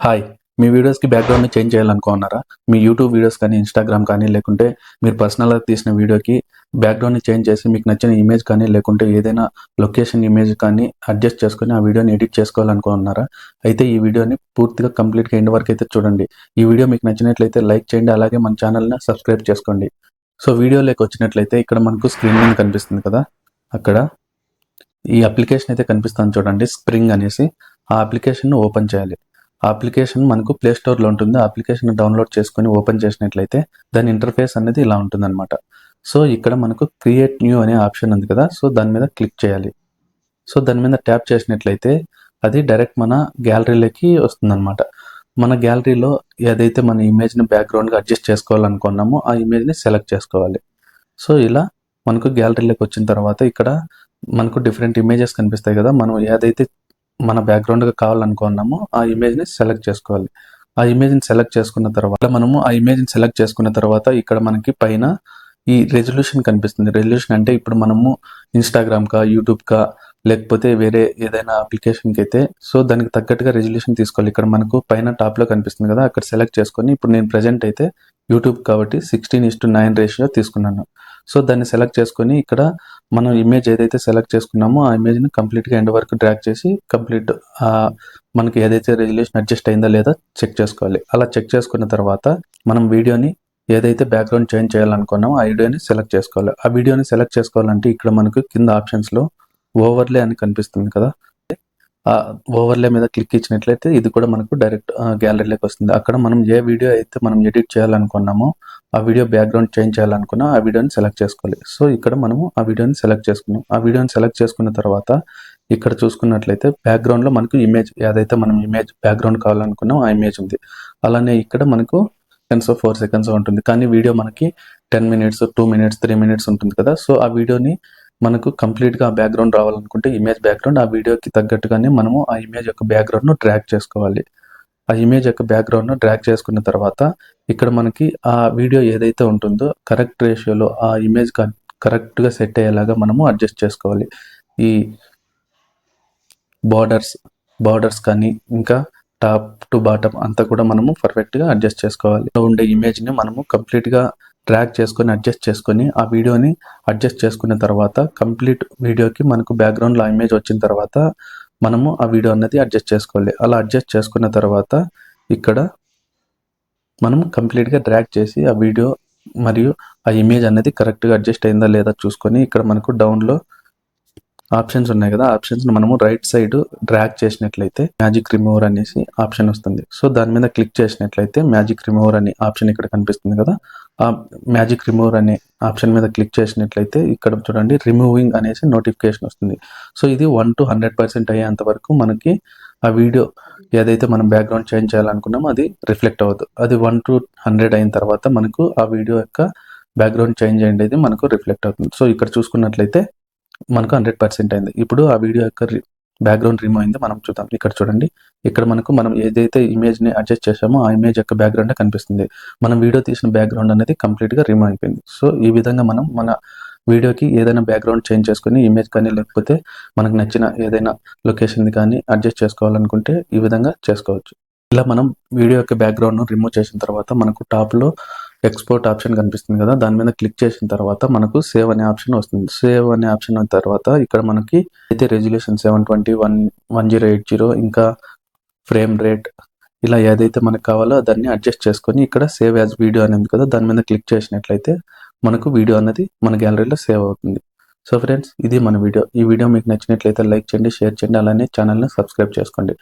Hi! మీ వీడియోస్‌కి బ్యాక్‌గ్రౌండ్‌ని change చేయాలనుకుంటున్నారా? మీ YouTube videos కానీ, ఇన్‌స్టాగ్రామ్ కానీ, లేకుంటే మీరు పర్సనల్‌గా తీసిన వీడియోకి బ్యాక్‌గ్రౌండ్‌ని చేంజ్ చేసి మీకు నచ్చిన ఇమేజ్ కానీ, లేకుంటే ఏదైనా లొకేషన్ ఇమేజ్ కానీ అడ్జస్ట్ చేసుకొని ఆ వీడియోని ఎడిట్ చేసుకోవాలనుకుంటున్నారా? అయితే ఈ వీడియోని పూర్తిగా కంప్లీట్‌గా ఎండ్ వరకు అయితే చూడండి. ఈ వీడియో మీకు నచ్చినట్లయితే లైక్ చేయండి. అలాగే మన ఛానల్‌ని సబ్స్క్రైబ్ చేసుకోండి. సో, వీడియోలోకి వచ్చినట్లయితే ఇక్కడ మనకు స్క్రీన్ మీద కనిపిస్తుంది కదా! అక్కడ ఈ అప్లికేషన్ అయితే కనిపిస్తుంది చూడండి, స్ప్రింగ్ అనేసి. ఆ అప్లికేషన్‌ని ఓపెన్ చేయాలి. ఆ అప్లికేషన్ మనకు ప్లే స్టోర్‌లో ఉంటుంది. ఆ అప్లికేషన్ డౌన్లోడ్ చేసుకొని ఓపెన్ చేసినట్లయితే దాని ఇంటర్ఫేస్ అనేది ఇలా ఉంటుందన్నమాట. సో, ఇక్కడ మనకు క్రియేట్ న్యూ అనే ఆప్షన్ ఉంది కదా! సో, దాని మీద క్లిక్ చేయాలి. సో, దాని మీద ట్యాప్ చేసినట్లయితే అది డైరెక్ట్ మన గ్యాలరీలోకి వస్తుందన్నమాట. మన గ్యాలరీలో ఏదైతే మన ఇమేజ్‌ని బ్యాక్‌గ్రౌండ్‌గా అడ్జస్ట్ చేసుకోవాలనుకున్నామో ఆ ఇమేజ్‌ని సెలెక్ట్ చేసుకోవాలి. సో, ఇలా మనకు గ్యాలరీలోకి వచ్చిన తర్వాత ఇక్కడ మనకు డిఫరెంట్ ఇమేజెస్ కనిపిస్తాయి కదా! మనం ఏదైతే మన బ్యాక్‌గ్రౌండ్‌గా కావాలనుకున్నామో ఆ ఇమేజ్‌ని సెలెక్ట్ చేసుకోవాలి. ఆ ఇమేజ్‌ని సెలెక్ట్ చేసుకున్న తర్వాత మనము ఆ ఇమేజ్‌ని సెలెక్ట్ చేసుకున్న తర్వాత ఇక్కడ మనకి పైన ఈ రెజల్యూషన్ కనిపిస్తుంది. రెజల్యూషన్ అంటే ఇప్పుడు మనము ఇన్‌స్టాగ్రామ్‌కా, యూట్యూబ్‌కా లేకపోతే వేరే ఏదైనా అప్లికేషన్‌కైతే సో, దానికి తగ్గట్టుగా రెజల్యూషన్ తీసుకోవాలి. ఇక్కడ మనకు పైన టాప్‌లో కనిపిస్తుంది కదా! అక్కడ సెలెక్ట్ చేసుకొని ఇప్పుడు నేను ప్రెజెంట్ అయితే యూట్యూబ్ కాబట్టి 16:9 రేషియో తీసుకున్నాను. సో, దాన్ని సెలెక్ట్ చేసుకొని ఇక్కడ మనం ఇమేజ్ ఏదైతే సెలెక్ట్ చేసుకున్నామో ఆ ఇమేజ్‌ని కంప్లీట్‌గా ఎండ్ వరకు డ్రాగ్ చేసి మనకి ఏదైతే రెజల్యూషన్ అడ్జస్ట్ అయిందా లేదా చెక్ చేసుకోవాలి. అలా చెక్ చేసుకున్న తర్వాత మనం వీడియోని ఏదైతే బ్యాక్‌గ్రౌండ్ చేంజ్ చేయాలనుకున్నామో ఆ వీడియోని సెలెక్ట్ చేసుకోవాలి. ఆ వీడియోని సెలెక్ట్ చేసుకోవాలంటే ఇక్కడ మనకు కింద ఆప్షన్స్‌లో ఓవర్‌లే అని కనిపిస్తుంది కదా! ఆ ఓవర్‌లే మీద క్లిక్ ఇచ్చినట్లయితే ఇది కూడా మనకు డైరెక్ట్ గ్యాలరీలోకి వస్తుంది. అక్కడ మనం ఏ వీడియో అయితే మనం ఎడిట్ చేయాలనుకున్నామో ఆ వీడియో బ్యాక్‌గ్రౌండ్ చేంజ్ చేయాలనుకున్నా ఆ వీడియోని సెలెక్ట్ చేసుకోవాలి. సో, ఇక్కడ మనము ఆ వీడియోని సెలెక్ట్ చేసుకున్నాం. ఆ వీడియోని సెలెక్ట్ చేసుకున్న తర్వాత ఇక్కడ చూసుకున్నట్లయితే బ్యాక్‌గ్రౌండ్‌లో మనకు ఇమేజ్ ఏదైతే మనం ఇమేజ్ బ్యాక్‌గ్రౌండ్ కావాలనుకున్నామో ఆ ఇమేజ్ ఉంది. అలానే ఇక్కడ మనకు 4 సెకండ్స్ ఉంటుంది. కానీ వీడియో మనకి 10 మినిట్స్, 2 మినిట్స్, 3 మినిట్స్ ఉంటుంది కదా! సో, ఆ వీడియోని మనకు కంప్లీట్‌గా ఆ బ్యాక్‌గ్రౌండ్ రావాలనుకుంటే ఇమేజ్ బ్యాక్‌గ్రౌండ్ ఆ వీడియోకి తగ్గట్టుగానే మనము ఆ ఇమేజ్ యొక్క బ్యాక్‌గ్రౌండ్‌ను డ్రాగ్ చేసుకోవాలి. ఆ ఇమేజ్ యొక్క బ్యాక్‌గ్రౌండ్‌ను డ్రాగ్ చేసుకున్న తర్వాత ఇక్కడ మనకి ఆ వీడియో ఏదైతే ఉంటుందో కరెక్ట్ రేషియోలో ఆ ఇమేజ్ కరెక్ట్‌గా సెట్ అయ్యేలాగా మనము అడ్జస్ట్ చేసుకోవాలి. ఈ బార్డర్స్, బార్డర్స్ కానీ ఇంకా టాప్ టు బాటమ్ అంతా కూడా మనము పర్ఫెక్ట్‌గా అడ్జస్ట్ చేసుకోవాలి. ఉండే ఇమేజ్‌ని మనము కంప్లీట్‌గా డ్రాగ్ చేసుకొని, అడ్జస్ట్ చేసుకొని, ఆ వీడియోని అడ్జస్ట్ చేసుకున్న తర్వాత కంప్లీట్ వీడియోకి మనకు బ్యాక్‌గ్రౌండ్‌లో ఆ ఇమేజ్ వచ్చిన తర్వాత మనము ఆ వీడియో అన్నది అడ్జస్ట్ చేసుకోవాలి. అలా అడ్జస్ట్ చేసుకున్న తర్వాత ఇక్కడ మనం కంప్లీట్‌గా డ్రాగ్ చేసి ఆ వీడియో మరియు ఆ ఇమేజ్ అనేది కరెక్ట్‌గా అడ్జస్ట్ అయిందా లేదా చూసుకొని ఇక్కడ మనకు డౌన్‌లో ఆప్షన్స్ ఉన్నాయి కదా! ఆప్షన్స్‌ని మనము రైట్ సైడ్ డ్రాగ్ చేసినట్లయితే మ్యాజిక్ రిమూవర్ అనేసి ఆప్షన్ వస్తుంది. సో, దాని మీద క్లిక్ చేసినట్లయితే మ్యాజిక్ రిమూవర్ అనే ఆప్షన్ ఇక్కడ కనిపిస్తుంది కదా! ఆ మ్యాజిక్ రిమూవర్ అనే ఆప్షన్ మీద క్లిక్ చేసినట్లయితే ఇక్కడ చూడండి రిమూవింగ్ అనేసి నోటిఫికేషన్ వస్తుంది. సో, ఇది 1-100% అయ్యేంత వరకు మనకి ఆ వీడియో ఏదైతే మనం బ్యాక్‌గ్రౌండ్ చేంజ్ చేయాలనుకున్నామో అది రిఫ్లెక్ట్ అవ్వదు. అది 1-100 అయిన తర్వాత మనకు ఆ వీడియో యొక్క బ్యాక్‌గ్రౌండ్ చేంజ్ అనేది మనకు రిఫ్లెక్ట్ అవుతుంది. సో, ఇక్కడ చూసుకున్నట్లయితే మనకు 100% అయింది. ఇప్పుడు ఆ వీడియో యొక్క బ్యాక్‌గ్రౌండ్ రిమూవ్ అయింది. మనం చూద్దాం. ఇక్కడ చూడండి. ఇక్కడ మనం ఏదైతే ఇమేజ్‌ని అడ్జస్ట్ చేశామో ఆ ఇమేజ్ యొక్క బ్యాక్‌గ్రౌండే కనిపిస్తుంది. మనం వీడియో తీసిన బ్యాక్‌గ్రౌండ్ అనేది కంప్లీట్‌గా రిమూవ్ అయిపోయింది. సో, ఈ విధంగా మనం మన వీడియోకి ఏదైనా బ్యాక్‌గ్రౌండ్ చేంజ్ చేసుకొని ఇమేజ్ కానీ లేకపోతే మనకు నచ్చిన ఏదైనా లొకేషన్‌ది కానీ అడ్జస్ట్ చేసుకోవాలనుకుంటే ఈ విధంగా చేసుకోవచ్చు. ఇలా మనం వీడియో యొక్క బ్యాక్‌గ్రౌండ్‌ను రిమూవ్ చేసిన తర్వాత మనకు టాప్‌లో ఎక్స్‌పోర్ట్ ఆప్షన్ కనిపిస్తుంది కదా! దాని మీద క్లిక్ చేసిన తర్వాత మనకు సేవ్ అనే ఆప్షన్ వస్తుంది. సేవ్ అనే ఆప్షన్ అయిన తర్వాత ఇక్కడ మనకి అయితే రెజల్యూషన్ 720, 1080 ఇంకా ఫ్రేమ్ రేట్ ఇలా ఏదైతే మనకు కావాలో దాన్ని అడ్జస్ట్ చేసుకొని ఇక్కడ సేవ్ యాజ్ వీడియో అని ఉంది కదా! దాని మీద క్లిక్ చేసినట్లయితే మనకు వీడియో అన్నది మన గ్యాలరీలో సేవ్ అవుతుంది. సో, ఫ్రెండ్స్, ఇది మన వీడియో. ఈ వీడియో మీకు నచ్చినట్లయితే లైక్ చేయండి, షేర్ చేయండి. అలానే ఛానల్‌ని సబ్స్క్రైబ్ చేసుకోండి.